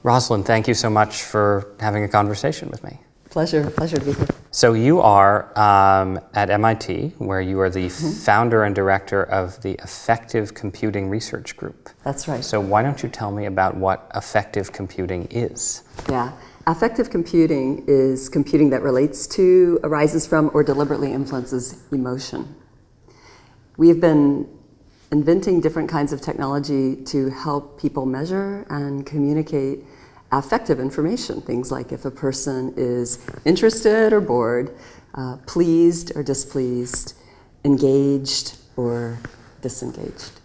Rosalind, thank you so much for having a conversation with me. Pleasure to be here. So you are at MIT, where you are the founder and director of the Affective Computing Research Group. That's right. So why don't you tell me about what affective computing is? Yeah. Affective computing is computing that relates to, arises from, or deliberately influences emotion. We've been inventing different kinds of technology to help people measure and communicate affective information. Things like if a person is interested or bored, pleased or displeased, engaged or disengaged.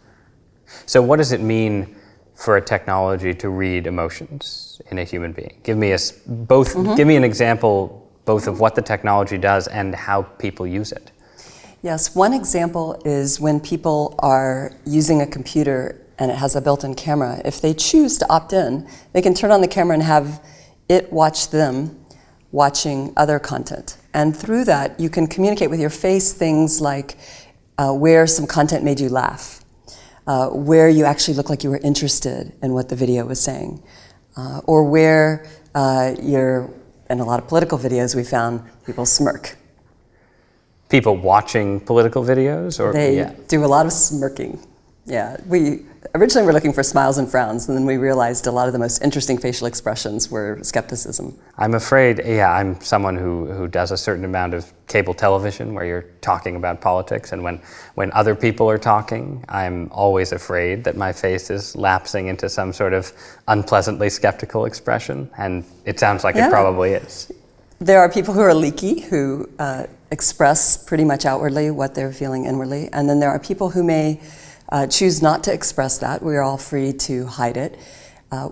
So what does it mean for a technology to read emotions in a human being? Give me give me an example both of what the technology does and how people use it. Yes, one example is when people are using a computer and it has a built-in camera. If they choose to opt in, they can turn on the camera and have it watch them watching other content. And through that, you can communicate with your face things like where some content made you laugh, where you actually look like you were interested in what the video was saying, or where in a lot of political videos we found people smirk. People watching political videos? They do a lot of smirking. Yeah, we originally were looking for smiles and frowns, and then we realized a lot of the most interesting facial expressions were skepticism. I'm afraid, I'm someone who does a certain amount of cable television where you're talking about politics, and when other people are talking, I'm always afraid that my face is lapsing into some sort of unpleasantly skeptical expression, and it sounds like it probably is. There are people who are leaky, who express pretty much outwardly what they're feeling inwardly, and then there are people who may choose not to express that. We're all free to hide it.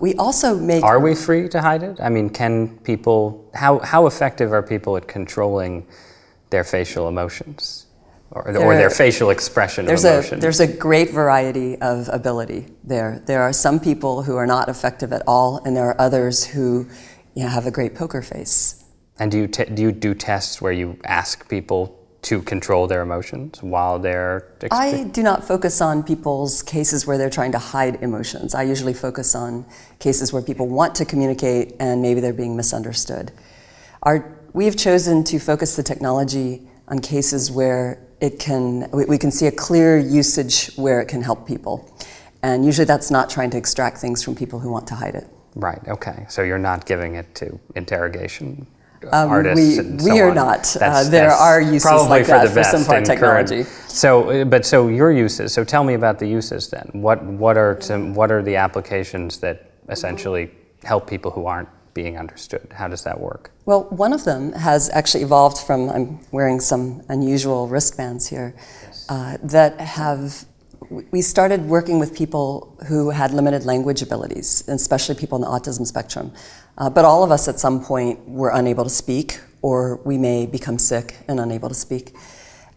We also make... Are we free to hide it? I mean, can people... How effective are people at controlling their facial emotions? Or their facial expression of emotion? There's a great variety of ability there. There are some people who are not effective at all, and there are others who have a great poker face. And do you do tests where you ask people to control their emotions while they're... I do not focus on people's cases where they're trying to hide emotions. I usually focus on cases where people want to communicate and maybe they're being misunderstood. We have chosen to focus the technology on cases where we can see a clear usage where it can help people. And usually that's not trying to extract things from people who want to hide it. Right, okay. So you're not giving it to interrogation artists and so we are on. not. There are uses like that for some of our technology. So your uses. So tell me about the uses then. What are the applications that essentially help people who aren't being understood? How does that work? Well, one of them has actually evolved from, I'm wearing some unusual wristbands here, we started working with people who had limited language abilities, especially people on the autism spectrum. But all of us at some point were unable to speak, or we may become sick and unable to speak.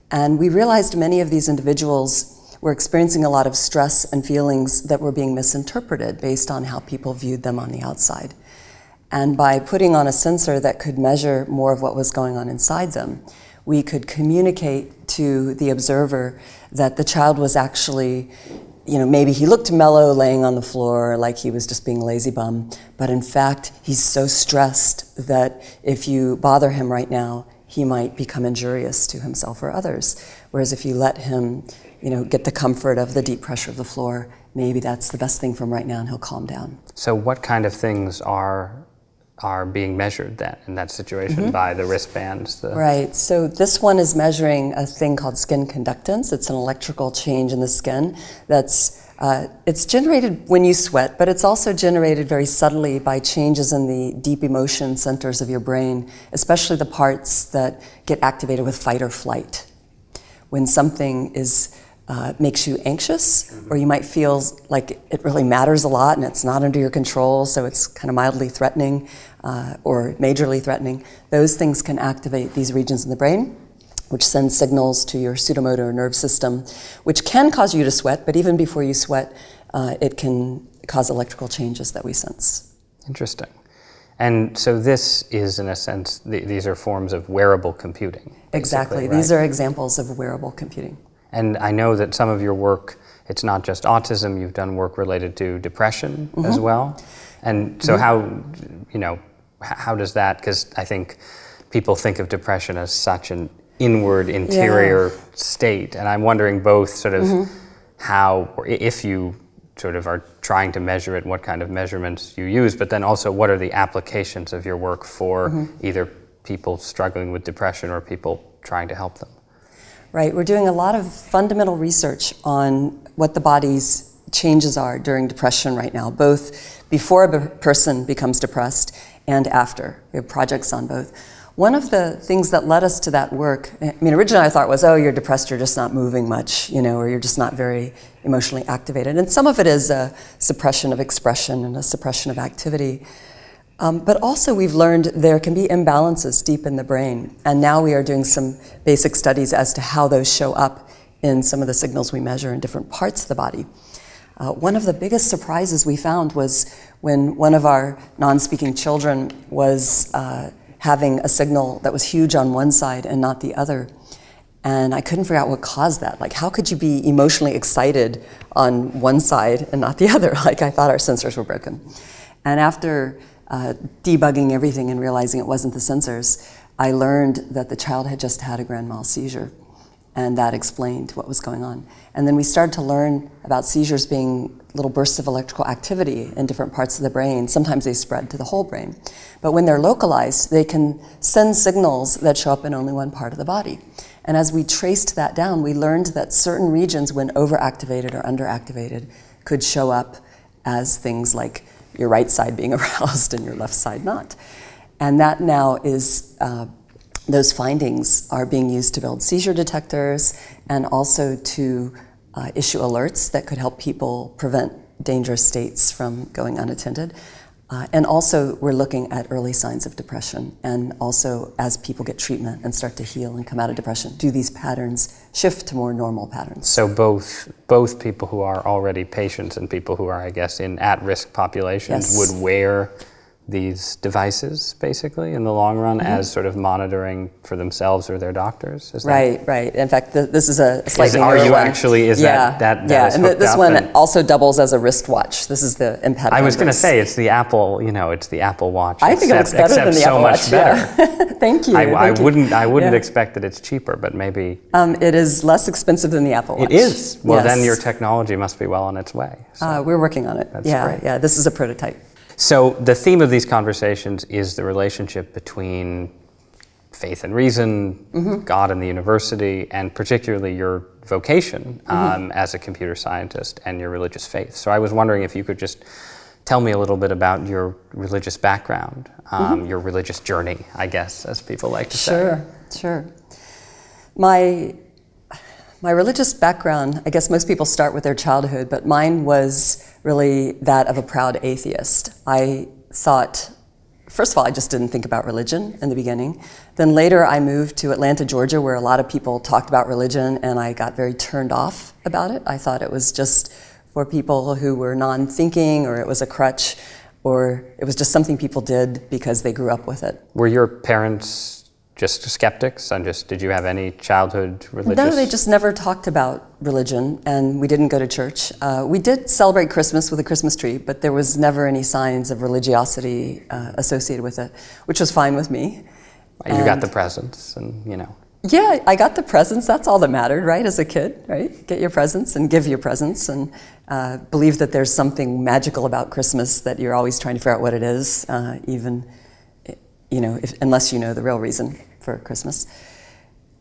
And we realized many of these individuals were experiencing a lot of stress and feelings that were being misinterpreted based on how people viewed them on the outside. And by putting on a sensor that could measure more of what was going on inside them, we could communicate to the observer that the child was actually, maybe he looked mellow laying on the floor like he was just being a lazy bum, but in fact, he's so stressed that if you bother him right now, he might become injurious to himself or others. Whereas if you let him, get the comfort of the deep pressure of the floor, maybe that's the best thing for him right now and he'll calm down. So what kind of things are being measured then in that situation by the wristbands? Right, so this one is measuring a thing called skin conductance. It's an electrical change in the skin it's generated when you sweat, but it's also generated very subtly by changes in the deep emotion centers of your brain, especially the parts that get activated with fight or flight. When something makes you anxious, or you might feel like it really matters a lot and it's not under your control, so it's kind of mildly threatening or majorly threatening, those things can activate these regions in the brain, which sends signals to your pseudomotor nerve system, which can cause you to sweat, but even before you sweat, it can cause electrical changes that we sense. Interesting. And so this is, in a sense, these are forms of wearable computing. Exactly. Right? These are examples of wearable computing. And I know that some of your work it's not just autism. You've done work related to depression as well. And so how does that, because I think people think of depression as such an inward, interior state. And I'm wondering both sort of how, or if you sort of are trying to measure it, what kind of measurements you use, but then also what are the applications of your work for either people struggling with depression or people trying to help them? Right, we're doing a lot of fundamental research on what the body's changes are during depression right now, both before a person becomes depressed and after. We have projects on both. One of the things that led us to that work, I mean, originally I thought was, oh, you're depressed, you're just not moving much, or you're just not very emotionally activated. And some of it is a suppression of expression and a suppression of activity. But also we've learned there can be imbalances deep in the brain. And now we are doing some basic studies as to how those show up in some of the signals we measure in different parts of the body. One of the biggest surprises we found was when one of our non-speaking children was having a signal that was huge on one side and not the other. And I couldn't figure out what caused that. Like, how could you be emotionally excited on one side and not the other? Like, I thought our sensors were broken. And after debugging everything and realizing it wasn't the sensors, I learned that the child had just had a grand mal seizure, and that explained what was going on. And then we started to learn about seizures being little bursts of electrical activity in different parts of the brain. Sometimes they spread to the whole brain. But when they're localized, they can send signals that show up in only one part of the body. And as we traced that down, we learned that certain regions, when overactivated or underactivated, could show up as things like your right side being aroused and your left side not. And that now is, those findings are being used to build seizure detectors and also to issue alerts that could help people prevent dangerous states from going unattended. And also we're looking at early signs of depression, and also as people get treatment and start to heal and come out of depression, do these patterns shift to more normal patterns? So both people who are already patients and people who are, I guess, in at-risk populations would wear these devices, basically, in the long run, as sort of monitoring for themselves or their doctors? Is that right. In fact, this is a slightly Are you newer one. actually, is that and this one also doubles as a wristwatch. This is the Impedic. I was going to say, it's the Apple, it's the Apple Watch. I think it looks better than the Apple Watch. So much better. Thank you. I wouldn't expect that it's cheaper, but maybe... it is less expensive than the Apple Watch. It is? Well, then your technology must be well on its way. So. We're working on it. That's great. Yeah, this is a prototype. So the theme of these conversations is the relationship between faith and reason, God and the university, and particularly your vocation as a computer scientist and your religious faith. So I was wondering if you could just tell me a little bit about your religious background, your religious journey, I guess, as people like to say. Sure. My religious background, I guess most people start with their childhood, but mine was really that of a proud atheist. I thought, first of all, I just didn't think about religion in the beginning. Then later I moved to Atlanta, Georgia, where a lot of people talked about religion, and I got very turned off about it. I thought it was just for people who were non-thinking, or it was a crutch, or it was just something people did because they grew up with it. Were your parents just skeptics? And did you have any childhood religious? No, they just never talked about religion, and we didn't go to church. We did celebrate Christmas with a Christmas tree, but there was never any signs of religiosity associated with it, which was fine with me. You got the presents, and Yeah, I got the presents. That's all that mattered, right? As a kid, right? Get your presents and give your presents, and believe that there's something magical about Christmas, that you're always trying to figure out what it is, even unless you know the real reason for Christmas.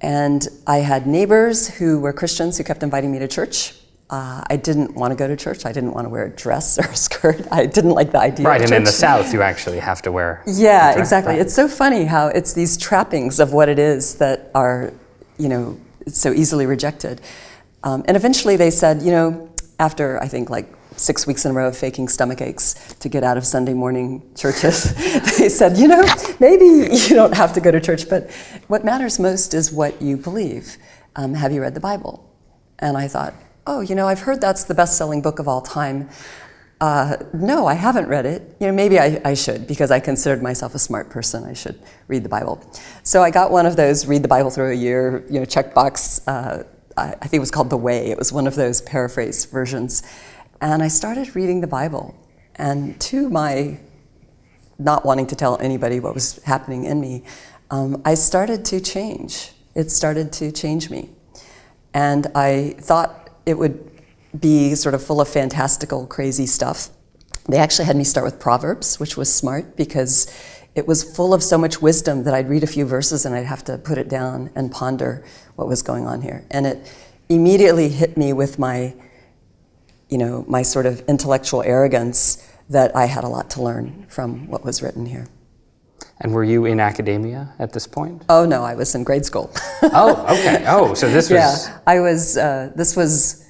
And I had neighbors who were Christians who kept inviting me to church. I didn't want to go to church. I didn't want to wear a dress or a skirt. I didn't like the idea of church. Right, and in the South, you actually have to wear a Yeah, dress. exactly. It's so funny how it's these trappings of what it is that are, so easily rejected. And eventually they said, after I think like 6 weeks in a row of faking stomach aches to get out of Sunday morning churches, they said, maybe you don't have to go to church, but what matters most is what you believe. Have you read the Bible? And I thought, I've heard that's the best-selling book of all time. No, I haven't read it. Maybe I should, because I considered myself a smart person. I should read the Bible. So I got one of those read the Bible through a year, checkbox I think it was called The Way. It was one of those paraphrased versions. And I started reading the Bible. And to my not wanting to tell anybody what was happening in me, I started to change. It started to change me. And I thought it would be sort of full of fantastical, crazy stuff. They actually had me start with Proverbs, which was smart because it was full of so much wisdom that I'd read a few verses and I'd have to put it down and ponder what was going on here. And it immediately hit me with my sort of intellectual arrogance that I had a lot to learn from what was written here. And were you in academia at this point? Oh no, I was in grade school. Oh, okay. Oh, so this was... Yeah, I was, this was...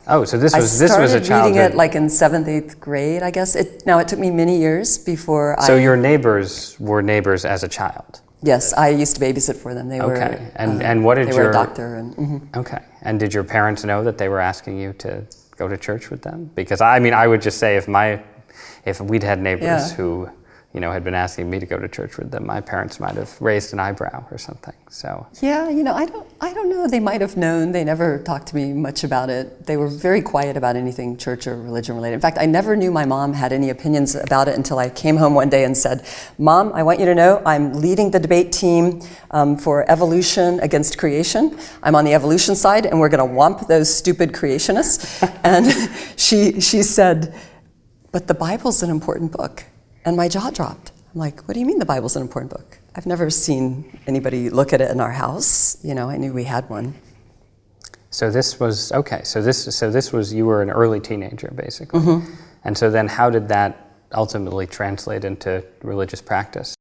Oh, so this was a I started childhood... reading it like in 7th, 8th grade, I guess. It took me many years before So your neighbors were neighbors as a child? Yes, I used to babysit for them. They were... Okay, and what did they were a doctor. And, Okay, and did your parents know that they were asking you to go to church with them? Because I would just say if we'd had neighbors who, had been asking me to go to church with them, my parents might have raised an eyebrow or something. So yeah, I don't know. They might have known. They never talked to me much about it. They were very quiet about anything church or religion related. In fact, I never knew my mom had any opinions about it until I came home one day and said, "Mom, I want you to know I'm leading the debate team for evolution against creation. I'm on the evolution side, and we're going to whomp those stupid creationists." And she said, "But the Bible's an important book." And my jaw dropped. I'm like, "What do you mean the Bible's an important book? I've never seen anybody look at it in our house. I knew we had one." So this was, okay, so this was, you were an early teenager, basically. Mm-hmm. And so then how did that ultimately translate into religious practice?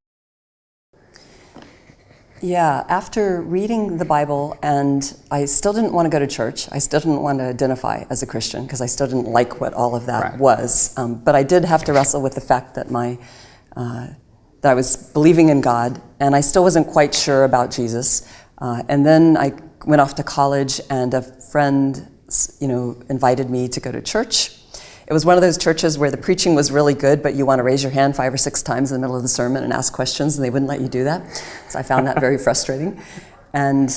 Yeah, after reading the Bible, and I still didn't want to go to church. I still didn't want to identify as a Christian because I still didn't like what all of that was. But I did have to wrestle with the fact that that I was believing in God, and I still wasn't quite sure about Jesus. And then I went off to college, and a friend, invited me to go to church. It was one of those churches where the preaching was really good, but you want to raise your hand 5 or 6 times in the middle of the sermon and ask questions, and they wouldn't let you do that. So I found that very frustrating. And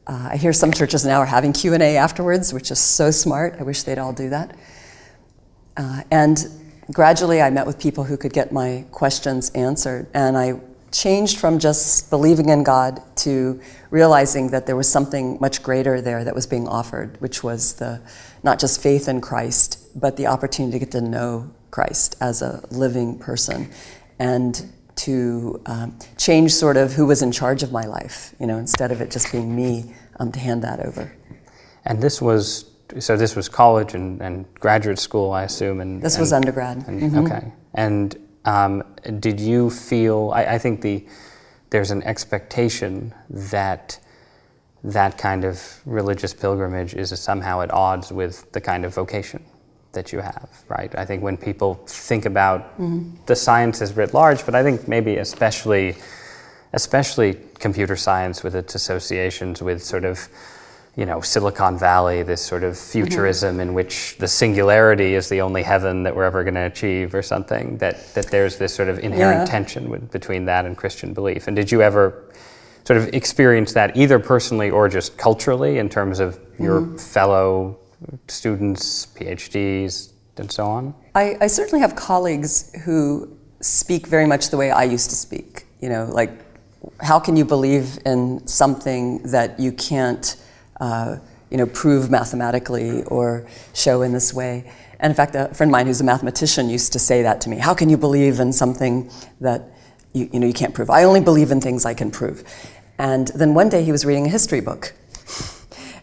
I hear some churches now are having Q&A afterwards, which is so smart. I wish they'd all do that. And gradually I met with people who could get my questions answered, and I changed from just believing in God to realizing that there was something much greater there that was being offered, which was not just faith in Christ, but the opportunity to get to know Christ as a living person, and to change sort of who was in charge of my life, instead of it just being me, to hand that over. And this was college and graduate school, I assume? This was undergrad. Okay. And did you feel, I think there's an expectation that kind of religious pilgrimage is somehow at odds with the kind of vocation that you have, right? I think when people think about the sciences writ large, but I think maybe especially computer science with its associations with sort of, Silicon Valley, this sort of futurism in which the singularity is the only heaven that we're ever going to achieve or something, that there's this sort of inherent tension between that and Christian belief. And did you ever sort of experience that either personally or just culturally in terms of your fellow students, PhDs, and so on? I certainly have colleagues who speak very much the way I used to speak. Like, how can you believe in something that you can't prove mathematically or show in this way? And in fact, a friend of mine who's a mathematician used to say that to me. How can you believe in something that you can't prove? I only believe in things I can prove. And then one day he was reading a history book,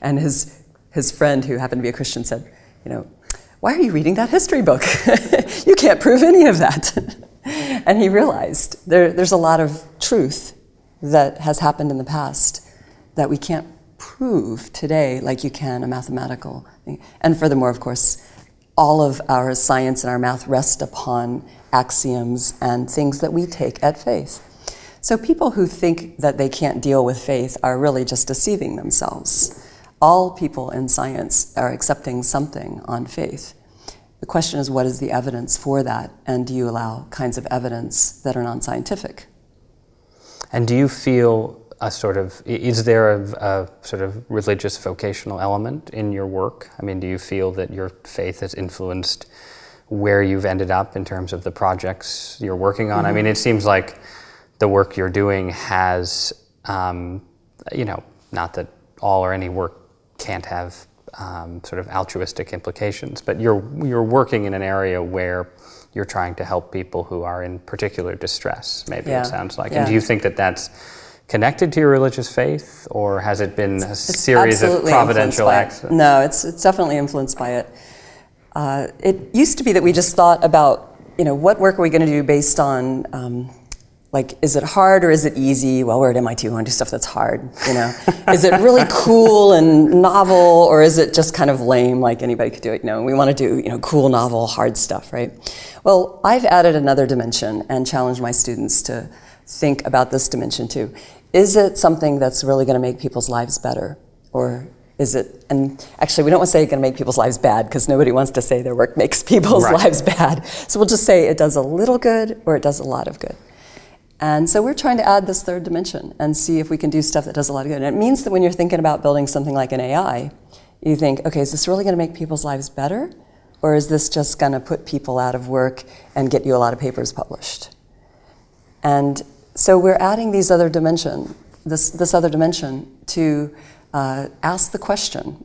and his friend, who happened to be a Christian, said, "Why are you reading that history book? You can't prove any of that." And he realized there's a lot of truth that has happened in the past that we can't prove today like you can a mathematical thing. And furthermore, of course, all of our science and our math rest upon axioms and things that we take at faith. So people who think that they can't deal with faith are really just deceiving themselves. All people in science are accepting something on faith. The question is, what is the evidence for that? And do you allow kinds of evidence that are non-scientific? And do you feel a sort of, is there a sort of religious vocational element in your work? I mean, do you feel that your faith has influenced where you've ended up in terms of the projects you're working on? I mean, it seems like the work you're doing has, you know, not that all or any work can't have sort of altruistic implications, but you're working in an area where you're trying to help people who are in particular distress, maybe it sounds like. And do you think that that's connected to your religious faith, or has it been a series of providential acts? No, it's definitely influenced by it. It used to be that we just thought about, you know, what work are we going to do based on, like, is it hard or is it easy? Well, we're at MIT, we want to do stuff that's hard, you know. Is it really cool and novel, or is it just kind of lame, like anybody could do it? No, we want to do, you know, cool, novel, hard stuff, right? Well, I've added another dimension and challenged my students to think about this dimension too. Is it something that's really going to make people's lives better? Or is it, and actually we don't want to say it's going to make people's lives bad, because nobody wants to say their work makes people's lives bad. So we'll just say it does a little good or it does a lot of good. And so we're trying to add this third dimension and see if we can do stuff that does a lot of good. And it means that when you're thinking about building something like an AI, you think, okay, is this really going to make people's lives better? Or is this just going to put people out of work and get you a lot of papers published? And so we're adding these other dimension, this other dimension to ask the question.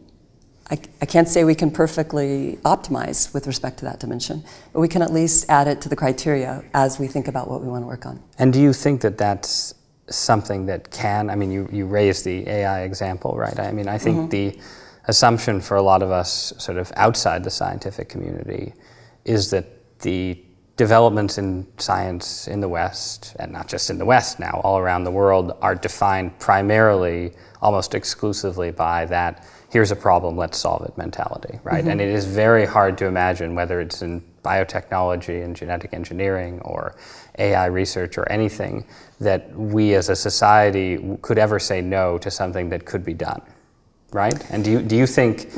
I can't say we can perfectly optimize with respect to that dimension, but we can at least add it to the criteria as we think about what we want to work on. And do you think that that's something that can, I mean, you raised the AI example, right? I mean, I think the assumption for a lot of us sort of outside the scientific community is that the developments in science in the West, and not just in the West now, all around the world, are defined primarily, almost exclusively by that, here's a problem, let's solve it mentality, right? And it is very hard to imagine, whether it's in biotechnology and genetic engineering or AI research or anything, that we as a society could ever say no to something that could be done, right? And do you think,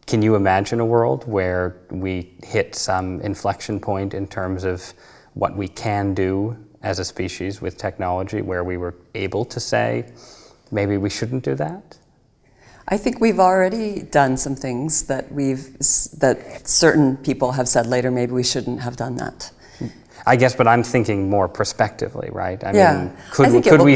can you imagine a world where we hit some inflection point in terms of what we can do as a species with technology, where we were able to say, maybe we shouldn't do that? I think we've already done some things that that certain people have said later, maybe we shouldn't have done that. I guess, but I'm thinking more prospectively, right? I mean, could we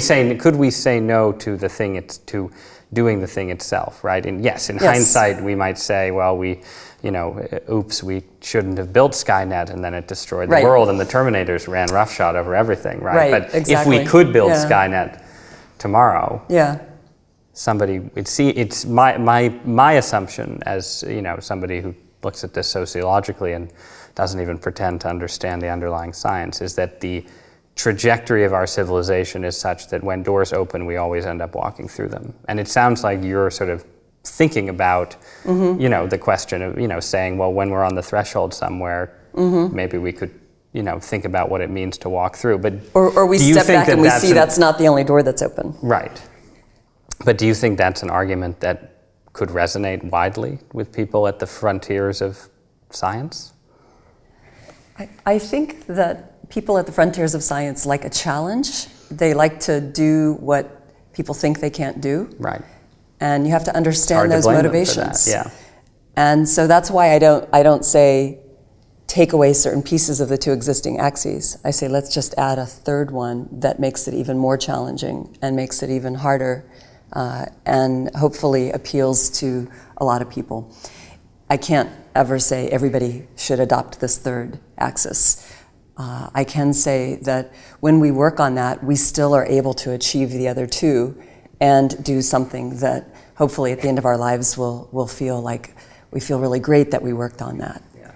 say no to the thing, to doing the thing itself, right? And yes, in hindsight, we might say, well, we shouldn't have built Skynet, and then it destroyed the world, and the Terminators ran roughshod over everything, right? But if we could build Skynet tomorrow, somebody would see. It's my assumption, as somebody who looks at this sociologically and doesn't even pretend to understand the underlying science, is that the trajectory of our civilization is such that when doors open, we always end up walking through them. And it sounds like you're sort of thinking about, the question of, saying, well, when we're on the threshold somewhere, maybe we could, think about what it means to walk through. But or we step back and we see that's not the only door that's open. Right. But do you think that's an argument that could resonate widely with people at the frontiers of science? I think that people at the frontiers of science like a challenge. They like to do what people think they can't do. Right. And you have to understand those motivations. Yeah. And so that's why I don't say take away certain pieces of the two existing axes. I say let's just add a third one that makes it even more challenging and makes it even harder, and hopefully appeals to a lot of people. I can't ever say everybody should adopt this third axis. I can say that when we work on that, we still are able to achieve the other two and do something that hopefully at the end of our lives we'll feel like we feel really great that we worked on that. Yeah.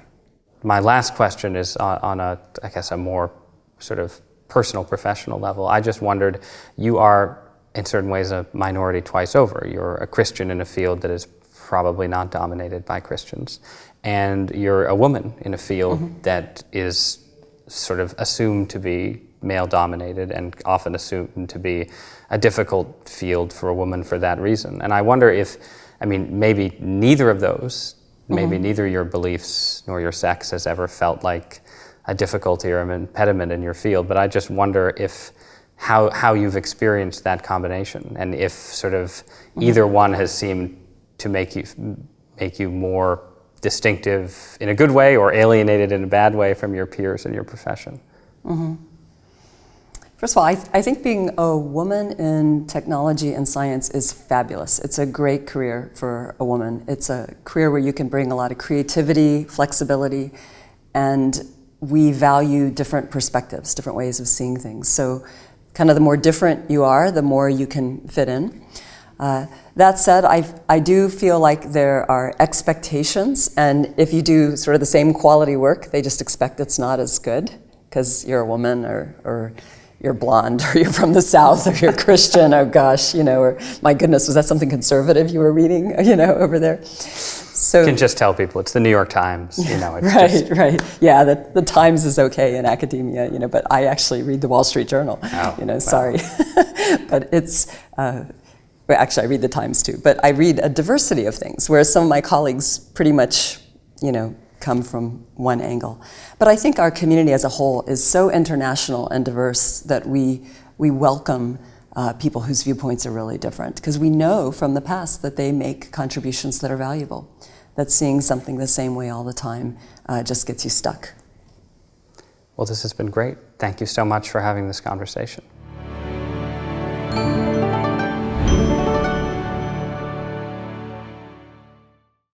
My last question is on a more sort of personal, professional level. I just wondered, you are in certain ways a minority twice over. You're a Christian in a field that is probably not dominated by Christians, and you're a woman in a field that is sort of assumed to be male-dominated and often assumed to be a difficult field for a woman for that reason. And I wonder if, maybe neither of those, maybe neither your beliefs nor your sex has ever felt like a difficulty or an impediment in your field, but I just wonder if how you've experienced that combination, and if sort of either one has seemed to make you more distinctive in a good way or alienated in a bad way from your peers in your profession. First of all, I think being a woman in technology and science is fabulous. It's a great career for a woman. It's a career where you can bring a lot of creativity, flexibility, and we value different perspectives, different ways of seeing things. So kind of the more different you are, the more you can fit in. That said, I do feel like there are expectations, and if you do sort of the same quality work, they just expect it's not as good because you're a woman or you're blonde, or you're from the South, or you're Christian, oh gosh, or my goodness, was that something conservative you were reading, over there? So you can just tell people it's the New York Times, it's right. Yeah, the Times is okay in academia, but I actually read the Wall Street Journal, sorry. But it's, actually I read the Times too, but I read a diversity of things, whereas some of my colleagues pretty much, come from one angle. But I think our community as a whole is so international and diverse that we welcome people whose viewpoints are really different, because we know from the past that they make contributions that are valuable, that seeing something the same way all the time just gets you stuck. Well, this has been great. Thank you so much for having this conversation.